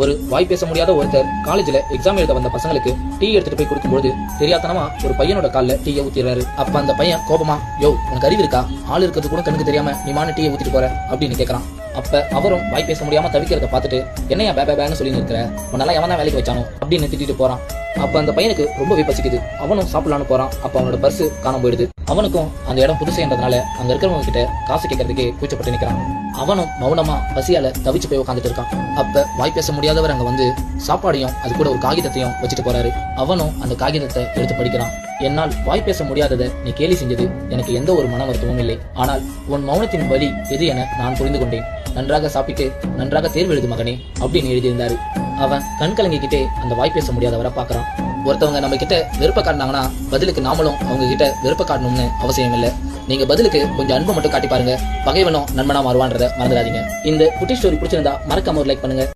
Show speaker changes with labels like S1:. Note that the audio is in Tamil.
S1: ஒரு வாய் பேச முடியாத ஒருத்தர் காலேஜ்ல எக்ஸாம் எழுத வந்த பசங்களுக்கு டீ எடுத்துட்டு போய் கொடுக்கும்போது தெரியாதனமா ஒரு பையனோட கால்ல டீயை ஊத்திடுறாரு. அப்ப அந்த பையன் கோபமா, யோ உனக்கு அறிவு இருக்கா, ஆள் இருக்கிறது கூட கண்ணுக்கு தெரியாம நீ மான டீயை ஊத்திட்டு போற அப்படின்னு கேட்கறான். அப்ப அவரும் வாய் பேச முடியாம தவிக்கிறத பார்த்துட்டு என்னையா பேன்னு சொல்லி இருக்கிற, உன்னெல்லாம் எவன் தான் வேலைக்கு வச்சானோ அப்படின்னு திட்டிட்டு போறான். அப்ப அந்த பையனுக்கு ரொம்பவே பசிக்குது. அவனும் சாப்பிடலான்னு போறான். அப்ப அவனோட பர்ஸ் காணாம போயிடுது. அவனுக்கும் அந்த இடம் புதுசுன்றதுனால அங்க இருக்கிறவங்க கிட்ட காசு கேட்கறதுக்கே கூச்சப்பட்டு நிக்கிறான். அவனும் மௌனமா பசியால தவிச்சு போய் உட்காந்துட்டு இருக்கான். அப்ப வாய் பேச முடியாதவர் அங்க வந்து சாப்பாடையும் அது கூட ஒரு காகிதத்தையும் வச்சுட்டு போறாரு. அவனும் அந்த காகிதத்தை எடுத்து படிக்கிறான். என்னால் வாய் பேச முடியாததை நீ கேலி செஞ்சது எனக்கு எந்த ஒரு மன வருத்தமும் இல்லை. ஆனால் உன் மௌனத்தின் வலி எது என நான் புரிந்து கொண்டேன். நன்றாக சாப்பிட்டு நன்றாக தேர்வு எழுது மகனே அப்படின்னு எழுதியிருந்தாரு. அவன் கண் கலங்கிக்கிட்டே அந்த வாய் பேச முடியாதவரை பாக்குறான். ஒருத்தவங்க நம்ம கிட்ட வெறுப்ப காட்டினாங்கன்னா பதிலுக்கு நாமளும் அவங்க கிட்ட வெறுப்ப காட்டணும்னு அவசியம் இல்லை. நீங்க பதிலுக்கு கொஞ்சம் அன்பை மட்டும் காட்டி பாருங்க. பகைவனும் நண்பனா மாறுவான்றதை மறந்துடாதீங்க. இந்த குட்டி ஸ்டோரி பிடிச்சிருந்தா மறக்காம ஒரு லைக் பண்ணுங்க.